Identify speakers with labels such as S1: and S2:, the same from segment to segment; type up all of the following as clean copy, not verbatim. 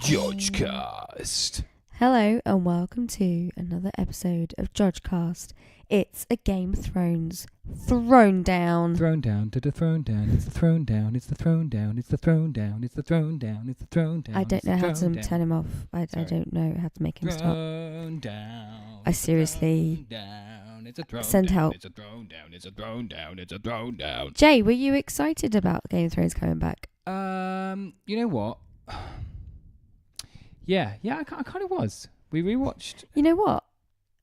S1: Judgecast.
S2: Hello and welcome to another episode of Judgecast. It's a Game of Thrones throne down.
S1: Thrown down to the throne down. It's the throne down. It's the throne down. It's the throne down. It's the throne down. It's the throne down.
S2: I don't know how to turn him off. I don't know how to make him stop.
S1: Throne down.
S2: I seriously
S1: It's a throne
S2: send
S1: down.
S2: help.
S1: It's a throne down. It's a throne down. It's a throne down.
S2: Jay, were you excited about Game of Thrones coming back?
S1: You know what? Yeah, I kind of was. We rewatched.
S2: You know what?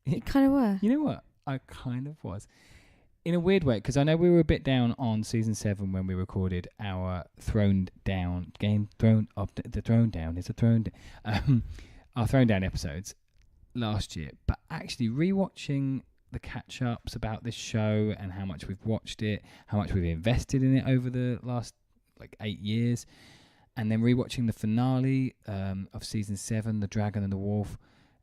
S2: You kind of were.
S1: You know what? I kind of was. In a weird way, because I know we were a bit down on season 7 when we recorded our Thrown Down game. The Thrown Down is a Thrown. Our Thrown Down episodes last year, but actually rewatching the catch-ups about this show and how much we've watched it, how much we've invested in it over the last 8 years, and then rewatching the finale of season 7, The Dragon and the Wolf,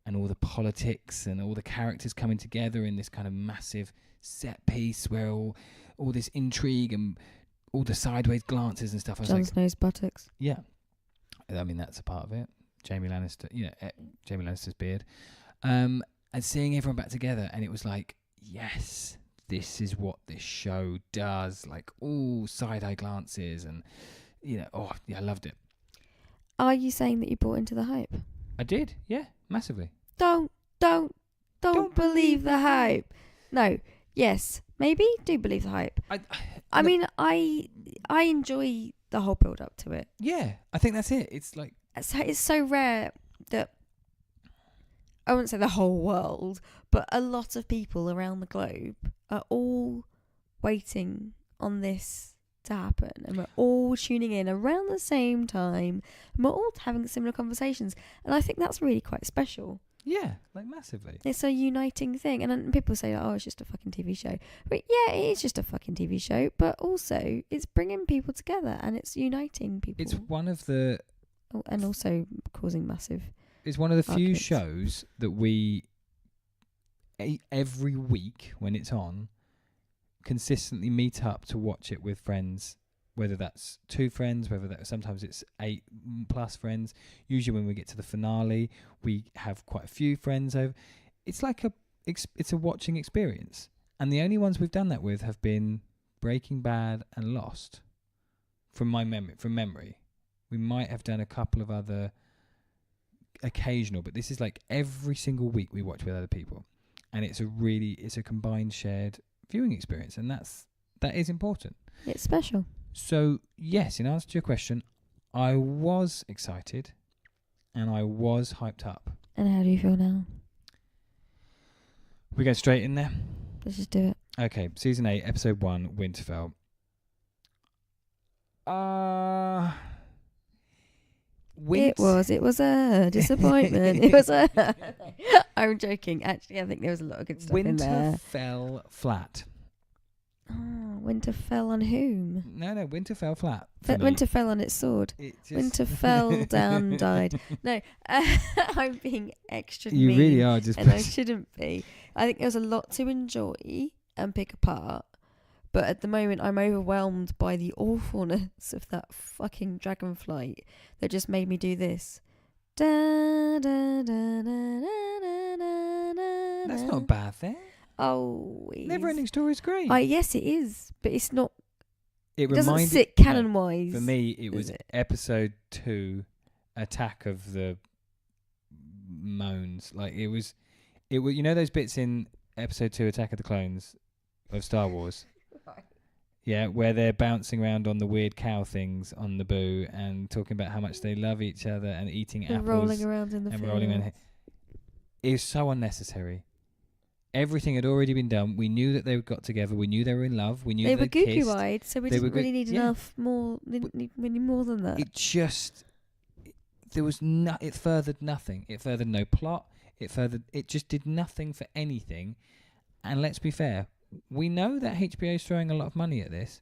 S1: and all the politics and all the characters coming together in this kind of massive set piece where all this intrigue and all the sideways glances and stuff. I was
S2: Jon Snow's buttocks.
S1: Yeah. I mean, that's a part of it. Jamie Lannister, Jamie Lannister's beard. And seeing everyone back together, and it was like, yes, this is what this show does. Like, all side-eye glances and, I loved it.
S2: Are you saying that you bought into the hype?
S1: I did, yeah, massively.
S2: Don't believe the hype. No, yes, maybe do believe the hype. I mean, I enjoy the whole build up to it.
S1: Yeah, I think that's it. It's like
S2: it's so rare that I wouldn't say the whole world, but a lot of people around the globe are all waiting on this to happen, and we're all tuning in around the same time, and we're all having similar conversations, and I think that's really quite special.
S1: Yeah, massively.
S2: It's a uniting thing, and then people say, "Oh, it's just a fucking TV show." But yeah, it is just a fucking TV show. But also, it's bringing people together and it's uniting people.
S1: It's one of the,
S2: and also causing massive.
S1: It's one of the few
S2: arguments.
S1: shows that we every week when it's on consistently meet up to watch it with friends. Whether that's 2 friends, sometimes it's 8+ friends. Usually when we get to the finale, we have quite a few friends over. It's like it's a watching experience. And the only ones we've done that with have been Breaking Bad and Lost. From memory. We might have done a couple of other occasional, but this is like every single week we watch with other people. And it's a combined shared viewing experience, and that is important.
S2: It's special.
S1: So, yes, in answer to your question, I was excited and I was hyped up.
S2: And how do you feel now?
S1: We go straight in there?
S2: Let's just do it.
S1: Okay, Season 8, Episode 1, Winterfell.
S2: It was a disappointment. It was a... I'm joking. Actually, I think there was a lot of good stuff in there.
S1: Winterfell flat.
S2: Oh, Winterfell on whom?
S1: No, Winterfell flat.
S2: Winterfell on its sword. Winterfell down died. No, I'm being extra
S1: You
S2: mean.
S1: You really are just...
S2: And I shouldn't be. I think there's a lot to enjoy and pick apart. But at the moment, I'm overwhelmed by the awfulness of that fucking dragonflight that just made me do this. Da, da, da, da, da, da, da,
S1: That's not a bad thing.
S2: Oh,
S1: Never Ending Story is great.
S2: Yes, it is, but it's not.
S1: It
S2: doesn't sit canon wise.
S1: For me, it was Episode 2, Attack of the Moans. Like it was. You know those bits in Episode 2, Attack of the Clones of Star Wars. Yeah, where they're bouncing around on the weird cow things on the boo and talking about how much they love each other and eating apples.
S2: Rolling around in the field.
S1: It was so unnecessary. Everything had already been done. We knew that they got together. We knew they were in love. We knew
S2: they
S1: were
S2: goo-eyed, so we didn't really need enough more. Didn't need any more than that.
S1: It just it furthered nothing. It furthered no plot. It just did nothing for anything. And let's be fair, we know that HBO is throwing a lot of money at this.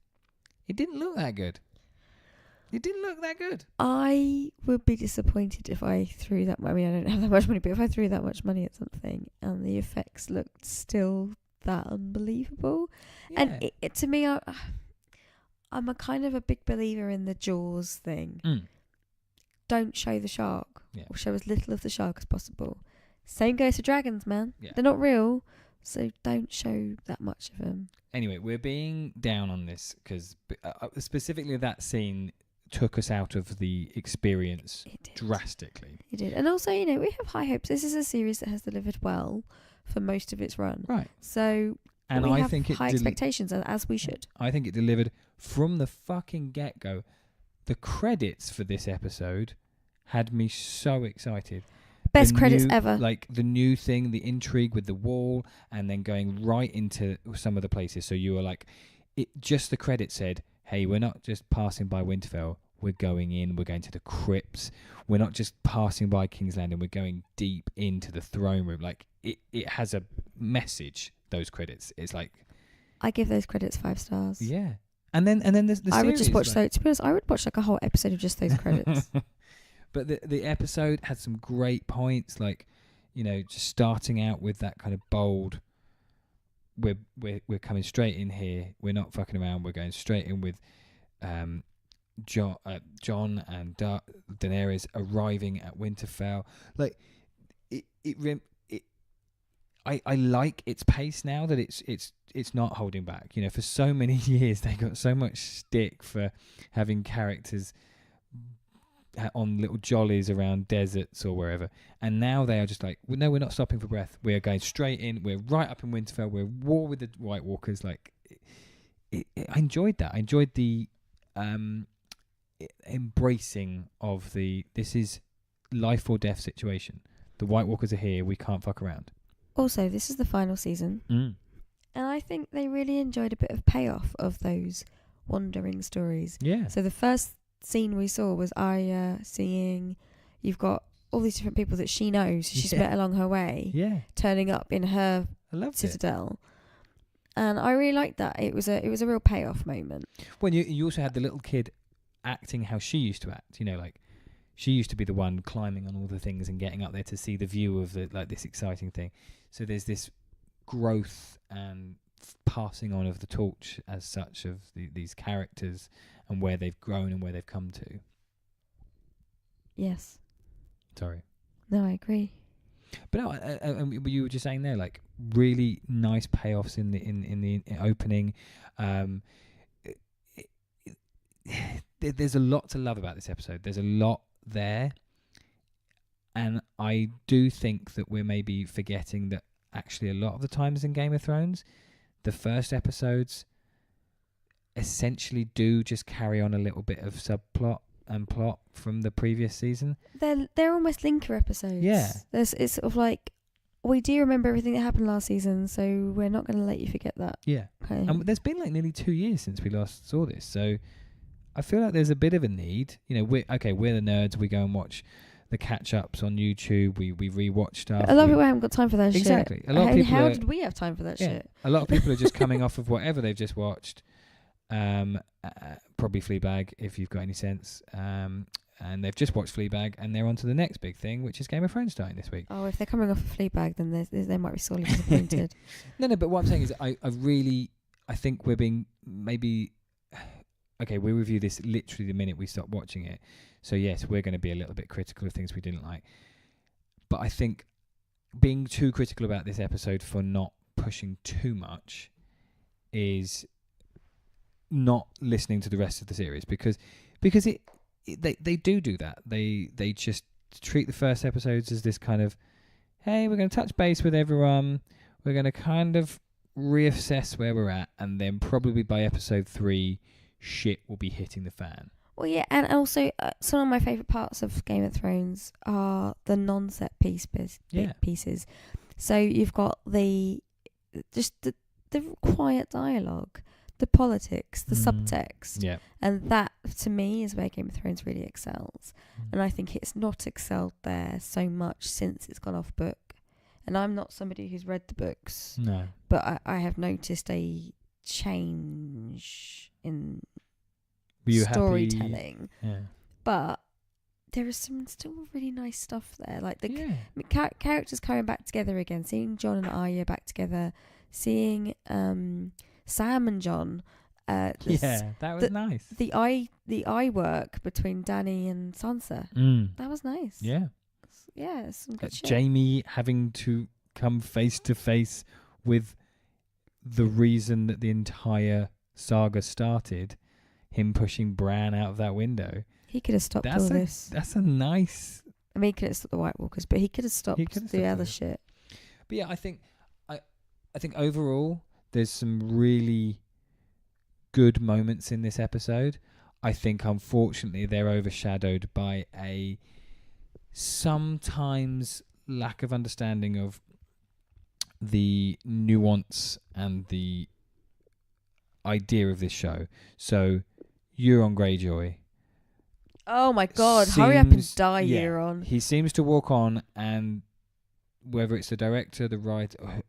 S1: It didn't look that good.
S2: I would be disappointed if I threw that money. I mean, I don't have that much money, but if I threw that much money at something and the effects looked still that unbelievable. Yeah. And it, to me, I'm a kind of a big believer in the Jaws thing. don't show the shark.
S1: Yeah.
S2: Or show as little of the shark as possible. Same goes for dragons, man.
S1: Yeah.
S2: They're not real, so don't show that much of them.
S1: Anyway, we're being down on this because specifically that scene took us out of the experience drastically.
S2: It did. And also, you know, we have high hopes. This is a series that has delivered well for most of its run.
S1: Right.
S2: So
S1: and
S2: we
S1: I
S2: have
S1: think
S2: high expectations, as we should.
S1: I think it delivered from the fucking get-go. The credits for this episode had me so excited.
S2: Best credits ever.
S1: Like the new thing, the intrigue with the wall, and then going right into some of the places. So you were like, just the credit said, hey, we're not just passing by Winterfell. We're going in. We're going to the crypts. We're not just passing by King's Landing. We're going deep into the throne room. Like it has a message. Those credits. It's like
S2: I give those credits 5 stars.
S1: Yeah, and then the
S2: I would
S1: series,
S2: just watch
S1: like,
S2: those. To be honest, I would watch like a whole episode of just those credits.
S1: But the episode had some great points, like, you know, just starting out with that kind of bold. We're coming straight in here. We're not fucking around. We're going straight in with, Jon and Daenerys arriving at Winterfell. Like I like its pace now that it's not holding back. You know, for so many years they got so much stick for having characters on little jollies around deserts or wherever, and now they are just like, well, no, we're not stopping for breath. We are going straight in. We're right up in Winterfell. We're at war with the White Walkers. Like, I enjoyed that. I enjoyed the embracing of this is life or death situation. The White Walkers are here. We can't fuck around.
S2: Also, this is the final season, and I think they really enjoyed a bit of payoff of those wandering stories.
S1: Yeah.
S2: So the first scene we saw was Arya seeing, you've got all these different people that she knows, she's met along her way, turning up in her citadel. And I really liked that. It was a real payoff moment.
S1: Well, you also had the little kid acting how she used to act. You know, like, she used to be the one climbing on all the things and getting up there to see the view of this exciting thing. So there's this growth and passing on of the torch as such of these characters and where they've grown and where they've come to.
S2: Yes.
S1: Sorry.
S2: No, I agree.
S1: But no, you were just saying there, like, really nice payoffs in the opening. There's a lot to love about this episode. There's a lot there, and I do think that we're maybe forgetting that actually a lot of the times in Game of Thrones, the first episodes essentially do just carry on a little bit of subplot and plot from the previous season.
S2: They're almost linker episodes.
S1: Yeah.
S2: It's sort of like, we do remember everything that happened last season, so we're not going to let you forget that.
S1: Yeah.
S2: Okay.
S1: And there's been like nearly 2 years since we last saw this, so I feel like there's a bit of a need. You know, we're the nerds. We go and watch the catch-ups on YouTube. We rewatch stuff.
S2: A lot of people haven't got time for that shit.
S1: Exactly. A lot of people.
S2: How did we have time for that shit?
S1: A lot of people are just coming off of whatever they've just watched. Probably Fleabag, if you've got any sense. And they've just watched Fleabag, and they're on to the next big thing, which is Game of Thrones starting this week.
S2: Oh, if they're coming off of Fleabag, then they might be sorely disappointed.
S1: No, but what I'm saying is I think we're being maybe... Okay, we review this literally the minute we stop watching it. So, yes, we're going to be a little bit critical of things we didn't like. But I think being too critical about this episode for not pushing too much is not listening to the rest of the series, because they do that. They just treat the first episodes as this kind of, hey, we're going to touch base with everyone. We're going to kind of reassess where we're at, and then probably by episode 3... shit will be hitting the fan.
S2: Well, yeah, and also some of my favourite parts of Game of Thrones are the non-set pieces. So you've got the quiet dialogue, the politics, the subtext.
S1: Yeah.
S2: And that, to me, is where Game of Thrones really excels. And I think it's not excelled there so much since it's gone off book. And I'm not somebody who's read the books.
S1: No.
S2: But I have noticed a change in storytelling.
S1: Yeah.
S2: But there is some still really nice stuff there, like the characters coming back together again, seeing Jon and Arya back together, seeing Sam and Jon
S1: Yeah, that was nice.
S2: The eye work between Dany and Sansa. That was nice.
S1: Yeah.
S2: Yeah, some good shit.
S1: Jamie having to come face to face with the reason that the entire saga started, him pushing Bran out of that window.
S2: He could have stopped all this.
S1: That's a nice...
S2: I mean, he could have stopped the White Walkers, but he could have stopped the other shit.
S1: But yeah, I think overall there's some really good moments in this episode. I think unfortunately they're overshadowed by a sometimes lack of understanding of the nuance and the idea of this show. So Euron Greyjoy,
S2: oh my god, hurry up and die, Euron.
S1: He seems to walk on, and whether it's the director, the writer,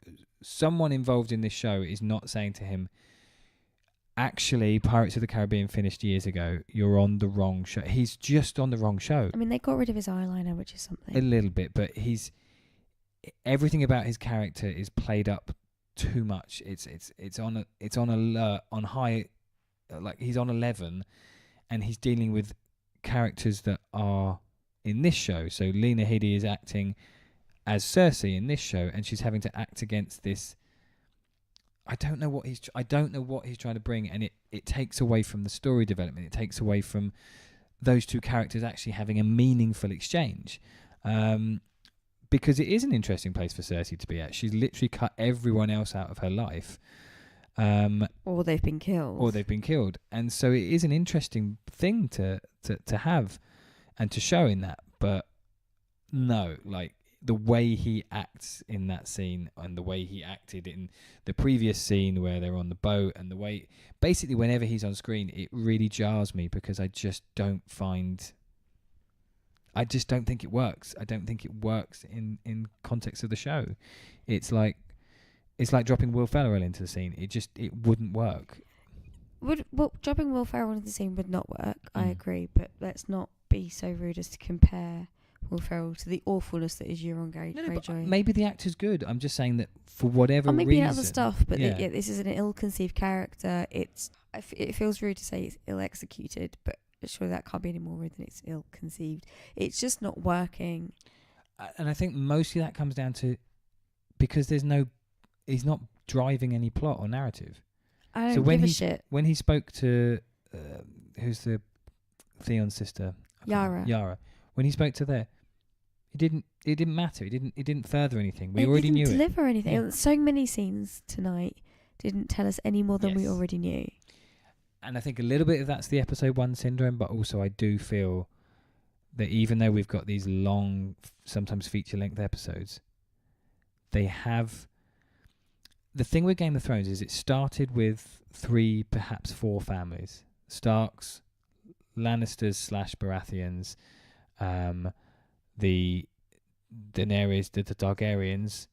S1: someone involved in this show is not saying to him, actually, Pirates of the Caribbean finished years ago, you're on the wrong show. He's just on the wrong show.
S2: I mean, they got rid of his eyeliner, which is something.
S1: A little bit, but everything about his character is played up too much. It's on alert, on high, like he's on 11, and he's dealing with characters that are in this show. So Lena Headey is acting as Cersei in this show, and she's having to act against this. I don't know what he's trying to bring, and it takes away from the story development. It takes away from those two characters actually having a meaningful exchange. Because it is an interesting place for Cersei to be at. She's literally cut everyone else out of her life.
S2: Or they've been killed. And so it is an interesting thing to have and to show in that. But no, like the way he acts in that scene and the way he acted in the previous scene where they're on the boat, and the way, basically whenever he's on screen, it really jars me because I just don't think it works. I don't think it works in context of the show. It's like dropping Will Ferrell into the scene. It wouldn't work. Dropping Will Ferrell into the scene would not work. I agree, but let's not be so rude as to compare Will Ferrell to the awfulness that is Euron Greyjoy.
S1: No, maybe the actor's good. I'm just saying that for whatever reason.
S2: Maybe other stuff, but this is an ill-conceived character. It feels rude to say it's ill-executed, but surely that can't be any more rude than it's ill-conceived. It's just not working.
S1: And I think mostly that comes down to because he's not driving any plot or narrative.
S2: I don't give a shit.
S1: When he spoke to who's the Theon's sister? Yara. When he spoke to her, it didn't matter. It didn't further anything. We already knew it.
S2: It didn't deliver anything. Yeah. So many scenes tonight didn't tell us any more than we already knew.
S1: And I think a little bit of that's the episode 1 syndrome, but also I do feel that even though we've got these long, sometimes feature-length episodes, they have... The thing with Game of Thrones is it started with 3, perhaps 4 families. Starks, Lannisters / Baratheons, the Daenerys, the Targaryens,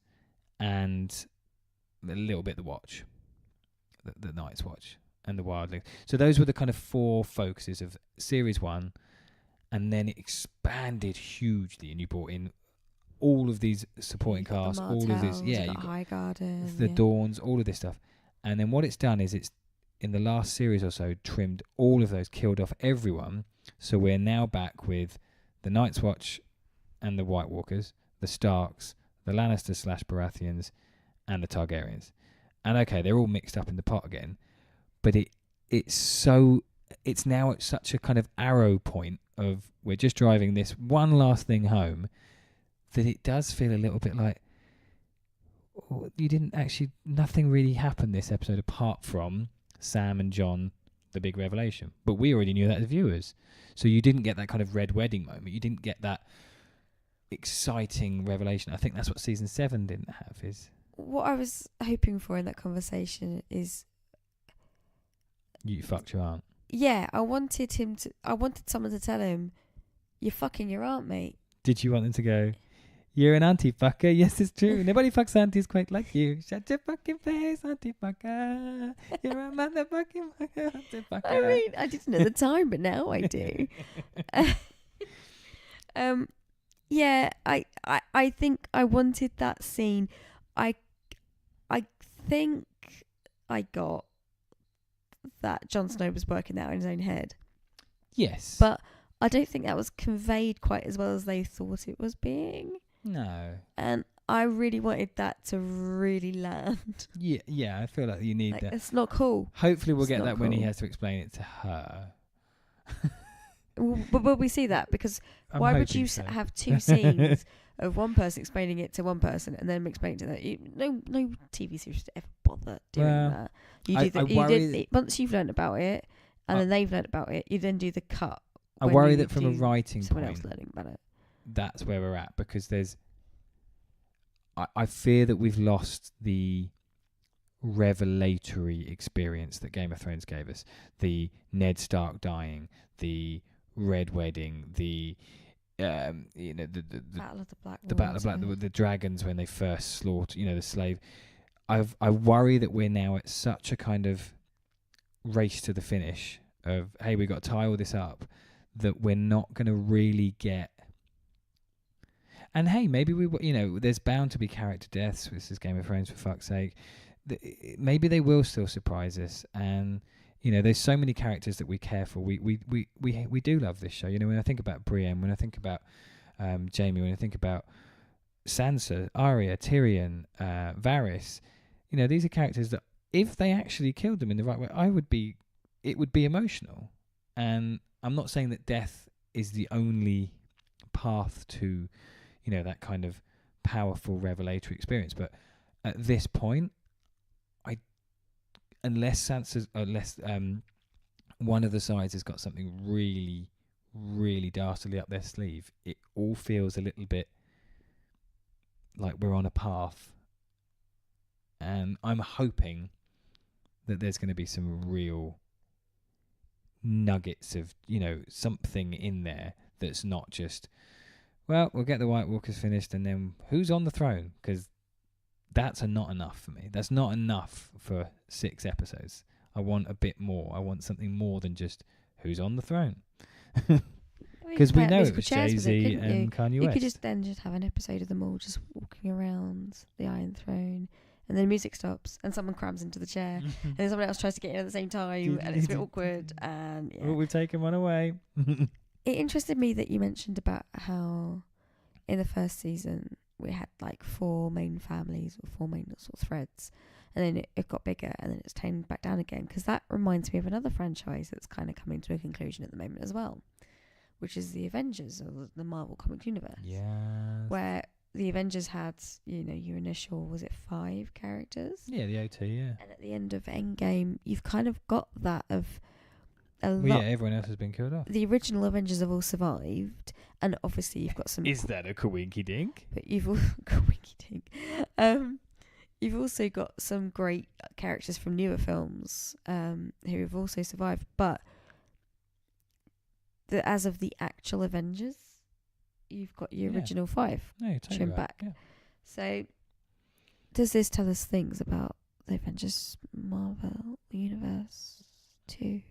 S1: and a little bit the Watch, the Night's Watch, and the Wildlings. So those were the kind of 4 focuses of Series 1, and then it expanded hugely, and you brought in all of these supporting cast, all of this,
S2: you got Highgarden,
S1: the Dawns, all of this stuff. And then what it's done is it's, in the last series or so, trimmed all of those, killed off everyone. So we're now back with the Night's Watch and the White Walkers, the Starks, the Lannisters / Baratheons, and the Targaryens. And okay, they're all mixed up in the pot again, but it's now at such a kind of arrow point of we're just driving this one last thing home that it does feel a little bit like nothing really happened this episode apart from Sam and Jon, the big revelation. But we already knew that as viewers. So you didn't get that kind of red wedding moment. You didn't get that exciting revelation. I think that's what season 7 didn't have. Is
S2: what I was hoping for in that conversation is
S1: you fucked your aunt.
S2: Yeah, I wanted someone to tell him, you're fucking your aunt, mate.
S1: Did you want them to go, you're an auntie fucker? Yes, it's true. Nobody fucks aunties quite like you. Shut your fucking face, auntie fucker. You're a motherfucking fucker, auntie fucker.
S2: I mean, I didn't at the time, but now I do. Yeah, I think I wanted that scene. I think I got that Jon Snow was working that out in his own head.
S1: Yes.
S2: But I don't think that was conveyed quite as well as they thought it was being.
S1: No.
S2: And I really wanted that to really land.
S1: Yeah, I feel like you need that.
S2: It's not cool.
S1: Hopefully we'll
S2: It's
S1: get
S2: not
S1: that when he
S2: cool.
S1: has to explain it to her.
S2: But will we see that? Because
S1: I'm
S2: why would
S1: hoping
S2: you
S1: so.
S2: have two scenes of one person explaining it to one person and then explaining to that? No TV series would ever bother doing that. Once you've learned about it and then they've learned about it, you then do the cut.
S1: I worry that from a writing
S2: someone
S1: point,
S2: else learning about it.
S1: That's where we're at, because there's. I fear that we've lost the revelatory experience that Game of Thrones gave us. The Ned Stark dying, the Red Wedding, the Battle
S2: of the Black
S1: the Battle of Black, the dragons when they first slaughter, the slave. I worry that we're now at such a kind of race to the finish of, hey, we got to tie all this up, that we're not going to really get. And hey, maybe there's bound to be character deaths. This is Game of Thrones, for fuck's sake. Maybe they will still surprise us. And there's so many characters that we care for. We do love this show. When I think about Brienne, when I think about Jaime, when I think about Sansa, Arya, Tyrion, Varys, these are characters that if they actually killed them in the right way, it would be emotional. And I'm not saying that death is the only path to that kind of powerful revelatory experience, but at this point, unless one of the sides has got something really, really dastardly up their sleeve, it all feels a little bit like we're on a path. And I'm hoping that there's going to be some real nuggets of something in there that's not just, well, we'll get the White Walkers finished and then who's on the throne? Because that's not enough for me. That's not enough for 6 episodes. I want a bit more. I want something more than just who's on the throne. Because we know it was Jay-Z and Kanye West.
S2: You could just have an episode of them all just walking around the Iron Throne, and then music stops and someone crams into the chair and then someone else tries to get in at the same time and it's a bit awkward. And
S1: well, we've taken one away.
S2: It interested me that you mentioned about how in the first season we had like 4 main families or 4 main sort of threads, and then it got bigger and then it's tamed back down again, because that reminds me of another franchise that's kind of coming to a conclusion at the moment as well, which is the Avengers, or the Marvel Comics universe.
S1: Yeah.
S2: Where the Avengers had, your initial, was it 5 characters?
S1: Yeah, the OT, yeah.
S2: And at the end of Endgame, you've kind of got that of
S1: yeah, everyone else has been killed off.
S2: The original Avengers have all survived, and obviously you've got some.
S1: Is that a coinky dink?
S2: But you've all coinky dink. You've also got some great characters from newer films who have also survived, but as of the actual Avengers, you've got your original 5 trimmed back. Yeah. So, does this tell us things about the Avengers Marvel universe too?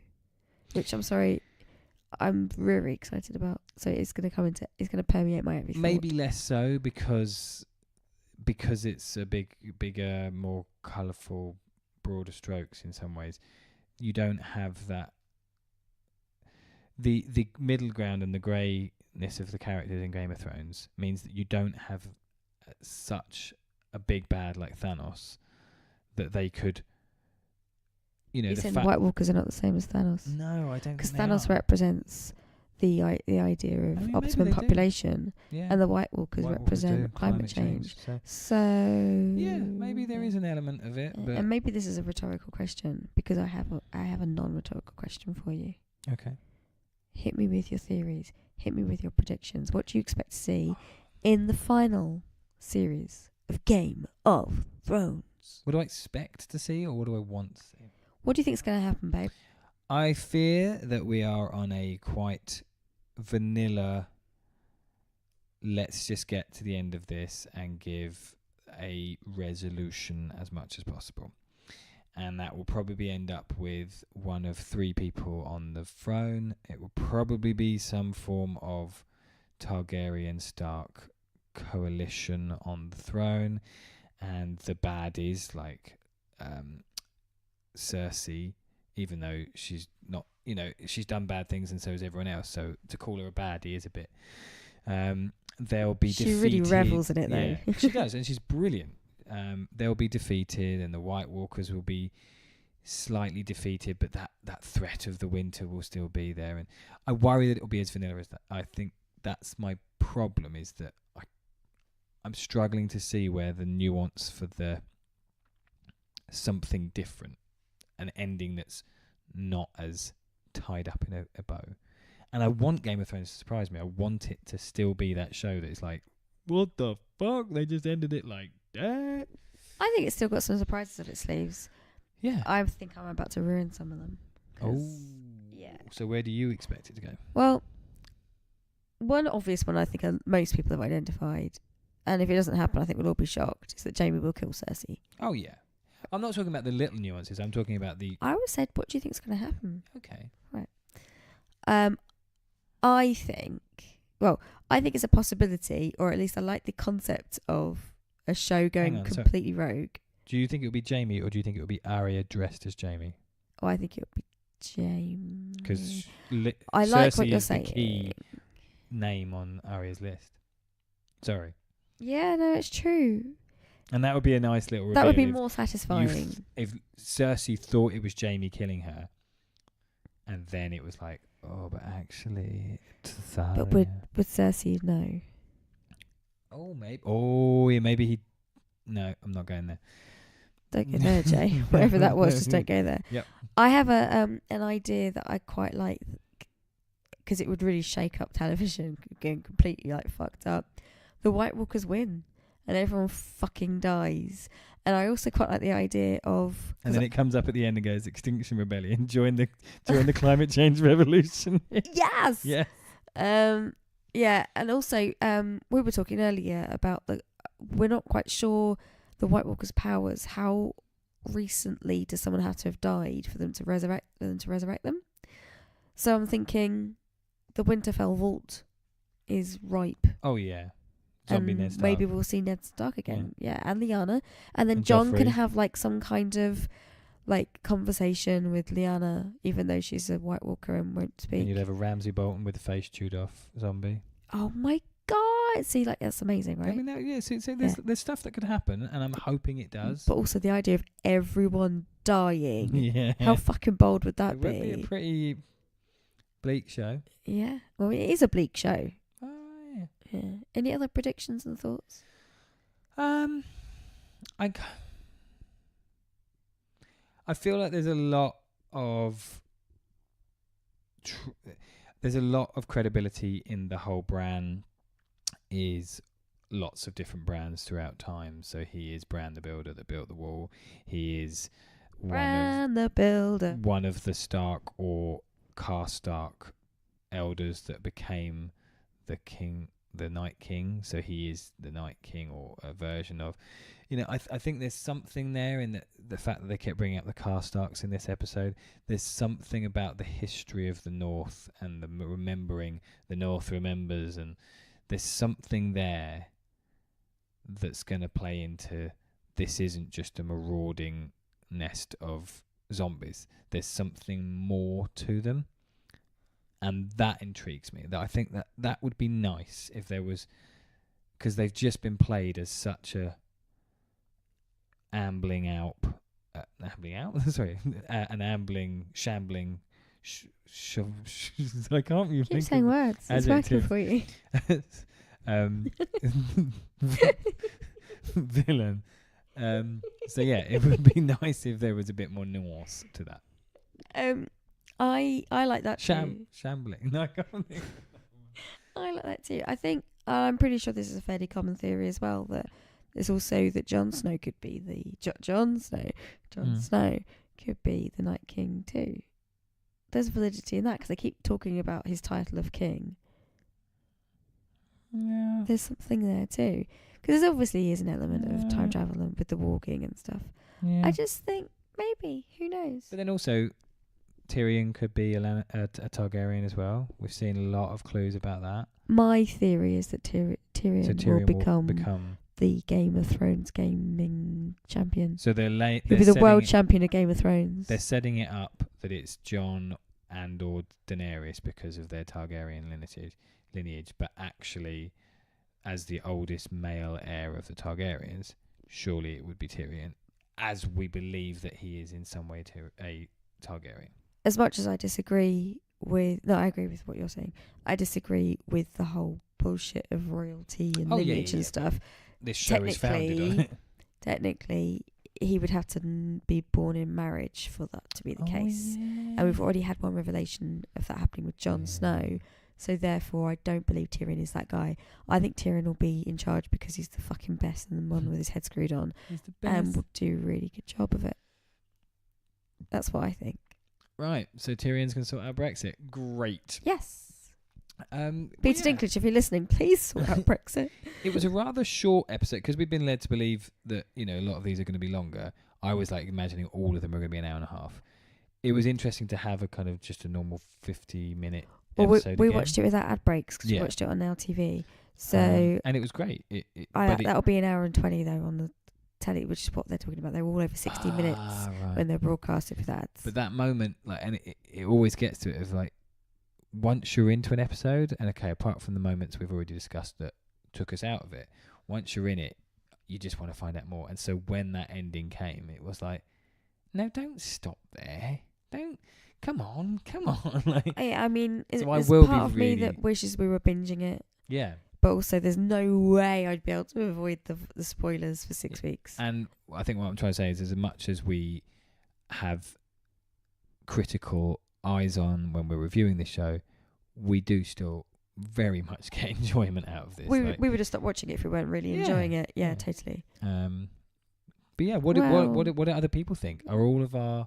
S2: Which I'm really excited about. So it's going to permeate my every thought.
S1: Maybe less so because it's a bigger, more colourful, broader strokes in some ways. You don't have that. The middle ground and the greyness of the characters in Game of Thrones means that you don't have such a big bad like Thanos that they could.
S2: You're saying the White Walkers are not the same as Thanos?
S1: No, I don't.
S2: Because Thanos represents the idea of optimum population, and the White Walkers represent climate change. So
S1: yeah, maybe there is an element of it, but
S2: and maybe this is a rhetorical question, because I have a non-rhetorical question for you.
S1: Okay.
S2: Hit me with your theories. Hit me with your predictions. What do you expect to see in the final series of Game of Thrones?
S1: What do I expect to see, or what do I want to see?
S2: What do you think is going to happen, babe?
S1: I fear that we are on a quite vanilla, let's just get to the end of this and give a resolution as much as possible. And that will probably end up with one of 3 people on the throne. It will probably be some form of Targaryen Stark coalition on the throne. And the baddies, like Cersei, even though she's not, she's done bad things and so has everyone else. So to call her a baddie is a bit. They'll be
S2: She
S1: defeated.
S2: really revels in it, though.
S1: Yeah, she does, and she's brilliant. They'll be defeated, and the White Walkers will be slightly defeated, but that threat of the winter will still be there. And I worry that it'll be as vanilla as that. I think that's my problem, is that I'm struggling to see where the nuance for the something different, an ending that's not as tied up in a bow. And I want Game of Thrones to surprise me. I want it to still be that show that is like, what the fuck? They just ended it like that.
S2: I think it's still got some surprises up its sleeves.
S1: Yeah.
S2: I think I'm about to ruin some of them.
S1: Oh.
S2: Yeah.
S1: So where do you expect it to go?
S2: Well, one obvious one I think most people have identified, and if it doesn't happen, I think we'll all be shocked, is that Jaime will kill Cersei.
S1: Oh, yeah. I'm not talking about the little nuances. I'm talking about the...
S2: I always said, what do you think is going to happen?
S1: Okay.
S2: Right. I think it's a possibility, or at least I like the concept of a show going completely rogue.
S1: Do you think it would be Jaime, or do you think it would be Arya dressed as Jaime?
S2: Oh, I think it would be Jaime.
S1: Because
S2: I like
S1: Cersei
S2: what you're
S1: is
S2: saying.
S1: The key name on Arya's list. Sorry.
S2: Yeah, no, it's true.
S1: And that would be a nice little reveal.
S2: That would be more satisfying.
S1: If Cersei thought it was Jaime killing her, and then it was like, oh, but actually, it's Arya.
S2: But would Cersei know?
S1: Oh, maybe. Oh, yeah, maybe he... No, I'm not going there.
S2: Don't go there, Jay. Whatever that was, just don't go there.
S1: Yep.
S2: I have an idea that I quite like, because it would really shake up television, getting completely fucked up. The White Walkers win, and everyone fucking dies. And I also quite like the idea of...
S1: And then it comes up at the end and goes, Extinction Rebellion, join the climate change revolution.
S2: Yes!
S1: Yeah.
S2: Yeah, and also, we were talking earlier about we're not quite sure the White Walkers' powers. How recently does someone have to have died for them to resurrect them? So I'm thinking the Winterfell vault is ripe.
S1: Oh, yeah. Zombie
S2: and
S1: Ned Stark.
S2: Maybe we'll see Ned Stark again. Yeah, and Lyanna. And then Jon can have some kind of conversation with Lyanna, even though she's a White Walker and won't speak.
S1: And you'd have a Ramsay Bolton with the face chewed off zombie.
S2: Oh my god! See, that's amazing, right?
S1: I mean, there's stuff that could happen, and I'm hoping it does.
S2: But also the idea of everyone dying.
S1: Yeah.
S2: How fucking bold would that be?
S1: It would be a pretty bleak show.
S2: Yeah. Well, it is a bleak show.
S1: Oh,
S2: yeah. Any other predictions and thoughts?
S1: I feel like there's a lot of credibility in the whole Bran is lots of different Brans throughout time. So he is Bran the Builder that built the wall. He is
S2: Bran the Builder,
S1: one of the Stark or Karstark elders that became the king, the Night King. So he is the Night King, or a version of. I think there's something there in the fact that they kept bringing up the Karstarks in this episode. There's something about the history of the North and the remembering the North remembers, and there's something there that's going to play into this isn't just a marauding nest of zombies. There's something more to them, and that intrigues me. That I think that would be nice if there was, because they've just been played as such a an ambling, shambling. I can't even
S2: keep saying words. It's working for you.
S1: Villain. So yeah, it would be nice if there was a bit more nuance to that.
S2: I like that too.
S1: Shambling. No, I can't think.
S2: I like that too. I think I'm pretty sure this is a fairly common theory as well, that there's also that Jon Snow could be Jon Snow could be the Night King too. There's validity in that because they keep talking about his title of king.
S1: Yeah,
S2: there's something there too, because there obviously is an element of time travel and with the walking and stuff. Yeah. I just think maybe, who knows?
S1: But then also, Tyrion could be a Targaryen as well. We've seen a lot of clues about that.
S2: My theory is that Tyrion will become the Game of Thrones gaming champion.
S1: So he'll
S2: be the world champion of Game of Thrones.
S1: They're setting it up. that it's Jon and or Daenerys because of their Targaryen lineage, but actually, as the oldest male heir of the Targaryens, surely it would be Tyrion, as we believe that he is in some way a Targaryen.
S2: As much as I disagree with... No, I agree with what you're saying. I disagree with the whole bullshit of royalty and lineage and stuff.
S1: This show is founded on it.
S2: Technically, he would have to be born in marriage for that to be the case. And we've already had one revelation of that happening with Jon Snow. So therefore, I don't believe Tyrion is that guy. I think Tyrion will be in charge because he's the fucking best and the one with his head screwed on.
S1: He's the best.
S2: And will do a really good job of it. That's what I think.
S1: Right, so Tyrion's going to sort out Brexit. Great.
S2: Yes.
S1: Peter
S2: Dinklage, if you're listening, please sort out Brexit.
S1: It was a rather short episode because we've been led to believe that, you know, a lot of these are going to be longer. I was like imagining all of them are going to be an hour and a half. It was interesting to have a kind of just a normal 50-minute episode.
S2: We watched it without ad breaks because we watched it on Now TV. So
S1: and it was great.
S2: That'll be an hour and 20 though on the telly, which is what they're talking about. They're all over 60 minutes when they're broadcasted with ads.
S1: But that moment, like, and it always gets to it of like, once you're into an episode, and okay, apart from the moments we've already discussed that took us out of it, once you're in it, you just want to find out more. And so when that ending came, it was like, no, don't stop there. Don't. Come on. Like,
S2: I mean,
S1: so
S2: there's part of me that wishes we were binging it.
S1: Yeah.
S2: But also, there's no way I'd be able to avoid the spoilers for 6 weeks.
S1: And I think what I'm trying to say is, as much as we have critical eyes on when we're reviewing this show, we do still very much get enjoyment out of this.
S2: We would have stopped watching it if we weren't really enjoying it. Yeah, totally.
S1: But yeah, what do other people think? Are all of our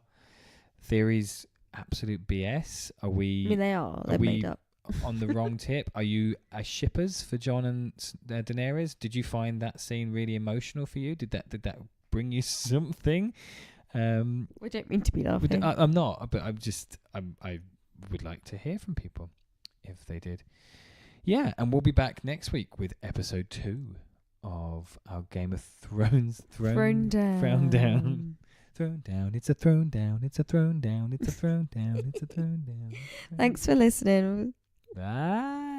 S1: theories absolute BS? Are we?
S2: I mean, they are. They're made up.
S1: On the wrong tip? Are you shippers for Jon and Daenerys? Did you find that scene really emotional for you? Did that bring you something?
S2: We don't mean to be laughing.
S1: I'm not, but I would like to hear from people if they did. Yeah, and we'll be back next week with episode 2 of our Game of Thrones.
S2: Thrown down.
S1: Thrown down. Thrown down. It's a thrown down. It's a thrown down. It's a thrown down. It's a thrown down.
S2: Thanks for listening.
S1: Bye.